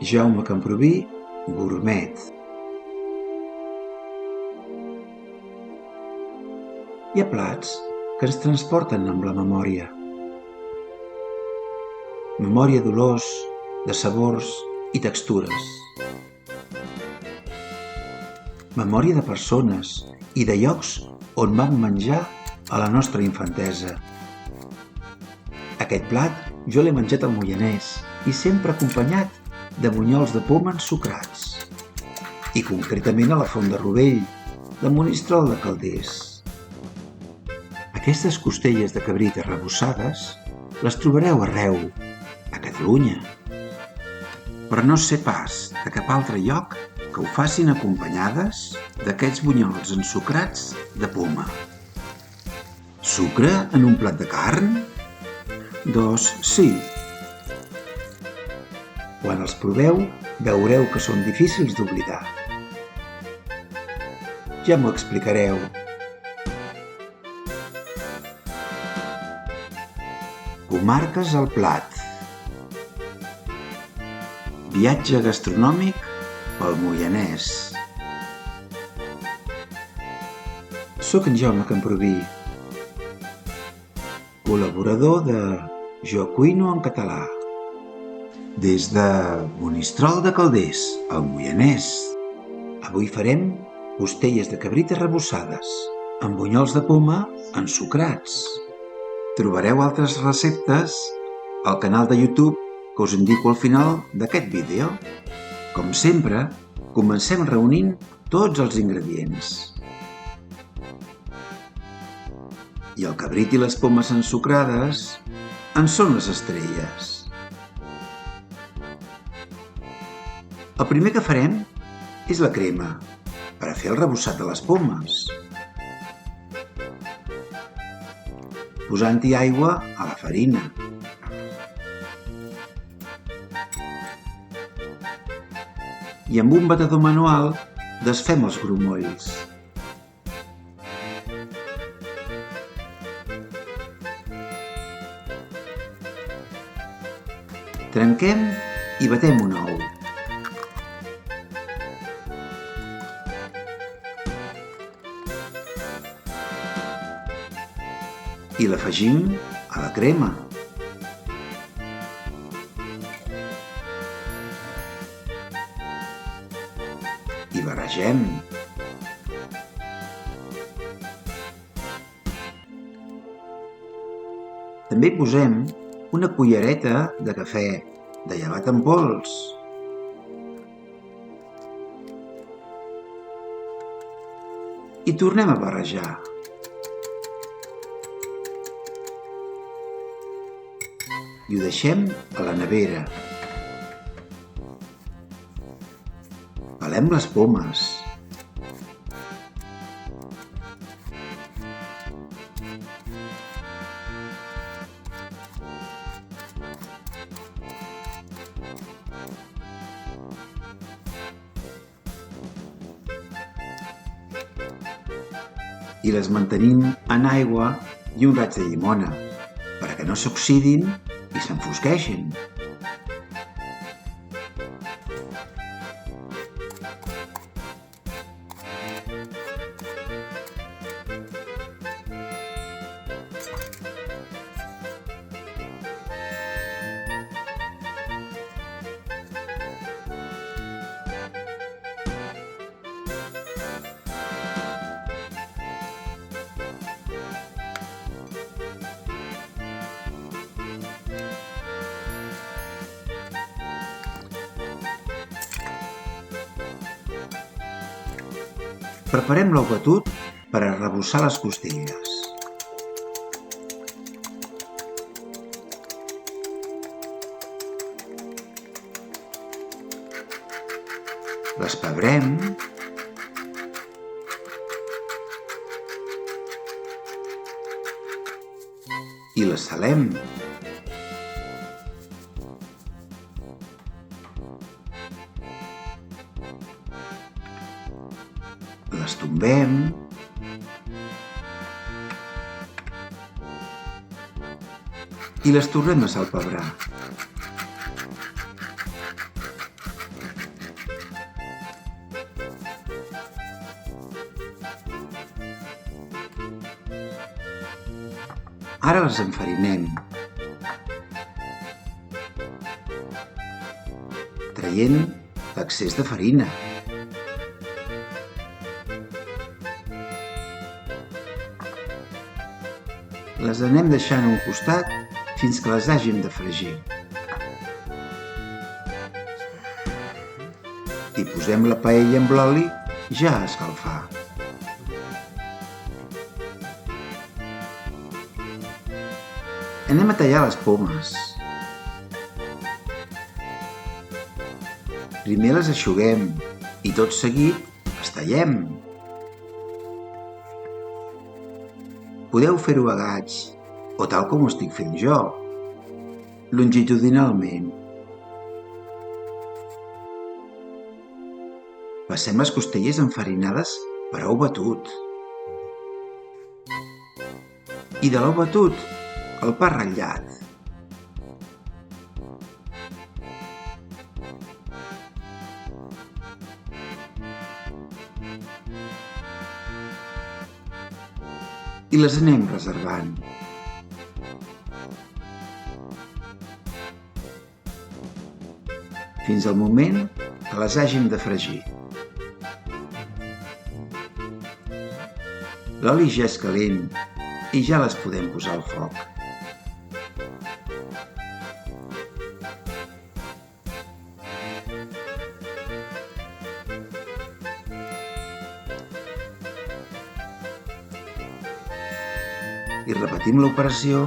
Jaume Camproví, Gourmet. Hi ha plats que ens transporten amb la memòria. Memòria d'olors, de sabors i textures. Memòria de persones i de llocs on vam menjar a la nostra infantesa. Aquest plat jo l'he menjat al Moianès i sempre acompanyat de bunyols de poma ensucrats. I concretament a la Font de Rovell, de Monistrol de Calders. Aquestes costelles de cabrit arrebossades les trobareu arreu, a Catalunya. Però no sé pas de cap altre lloc que ho facin acompanyades d'aquests bunyols ensucrats de poma. Sucre en un plat de carn? Doncs sí. Quan els proveu, veureu que són difícils d'oblidar. Ja m'ho explicareu. Comarques al plat. Viatge gastronòmic pel Moianès. Soc en Jaume Camproví, col·laborador de Jo Cuino en Català. Des de Monistrol de Calders, al Moianès. Avui farem costelles de cabrit arrebossades, amb bunyols de poma ensucrats. Trobareu altres receptes al canal de YouTube que us indico al final d'aquest vídeo. Com sempre, comencem reunint tots els ingredients. I el cabrit i les pomes ensucrades en són les estrelles. El primer que farem és la crema, per a fer el rebossat de les pomes. Posant-hi aigua a la farina. I amb un batedor manual desfem els grumolls. Trenquem i batem un ou. I l'afegim a la crema. I barregem. També hi posem una cullereta de cafè de llevat en pols. I tornem a barrejar. I ho deixem a la nevera. Pelem les pomes. I les mantenim en aigua i un raig de llimona, perquè no s'oxidin i s'enfosqueixin. Preparem l'ou batut per a arrebossar les costelles. Les pebrem i les salem. Les tombem i les tornem a salpebrar. Ara les enfarinem, traient l'excés de farina. Les anem deixant a un costat fins que les hàgim de fregir. I posem la paella amb l'oli ja a escalfar. Anem a tallar les pomes. Primer les eixuguem i tot seguit les tallem. Podeu fer-ho a gaig o tal com ho estic fent jo, longitudinalment. Passem les costelles enfarinades per ou batut. I de l'ou batut, el pa ratllat. I les anem reservant. Fins al moment que les hàgim de fregir. L'oli ja és calent i ja les podem posar al foc. I repetim l'operació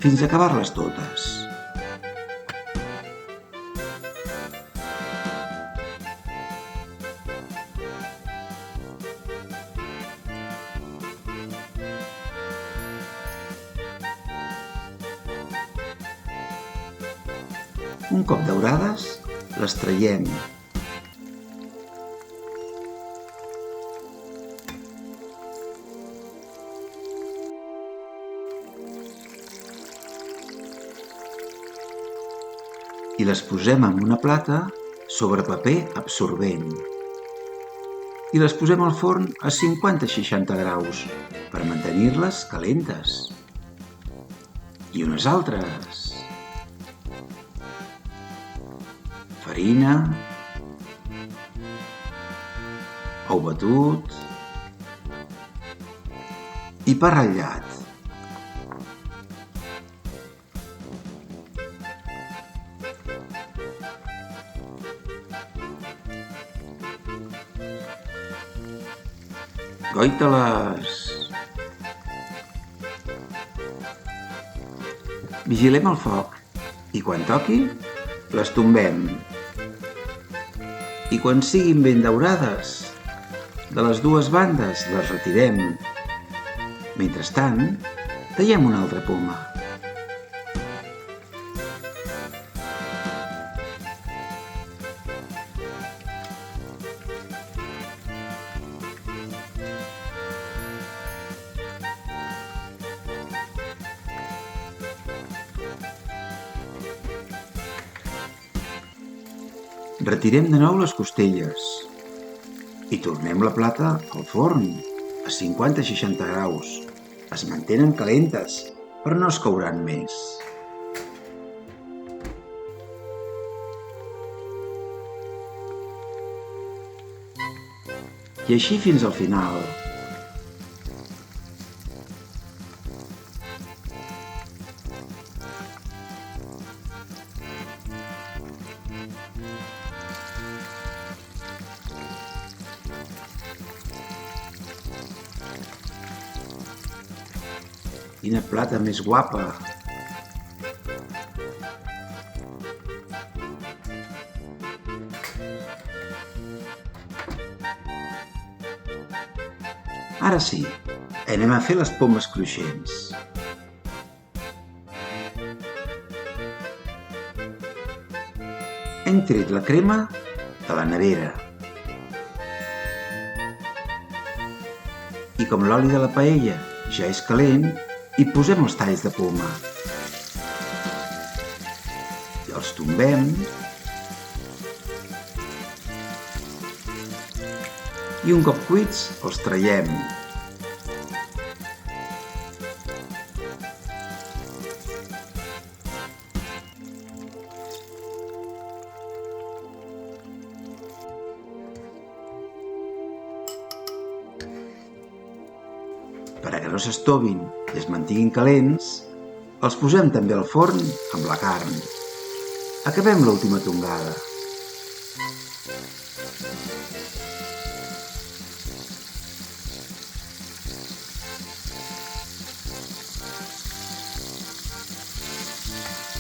fins a acabar-les totes. Un cop daurades, les traiem. I les posem en una plata sobre paper absorbent. I les posem al forn a 50-60 graus per mantenir-les calentes. I unes altres. Farina, ou batut i pa ratllat. Goita-les! Vigilem el foc i quan toqui, les tombem. I quan siguin ben daurades, de les dues bandes les retirem. Mentrestant, tallem una altra poma. Retirem de nou les costelles i tornem la plata al forn a 50-60 graus. Es mantenen calentes, però no es couran més. I així fins al final. Quina plata més guapa! Ara sí, anem a fer les pomes cruixents. Hem tret la crema de la nevera. I com l'oli de la paella ja és calent, hi posem els talls de poma. I els tombem. I un cop cuits, els traiem. Per a que no s'estovin i es mantinguin calents, els posem també al forn amb la carn. Acabem l'última tongada.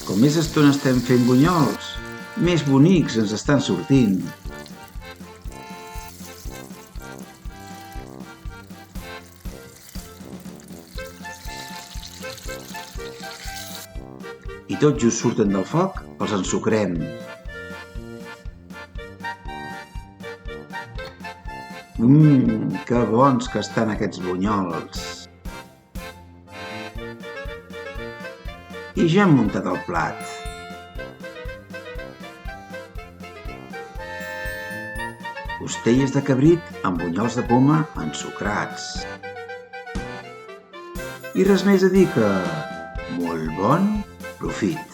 Com més estona estem fent bunyols, més bonics ens estan sortint. I tot just surten del foc, els ensucrem. Que bons que estan aquests bunyols! I ja hem muntat el plat. Costelles de cabrit amb bunyols de poma ensucrats. I res més a dir que molt bon profit!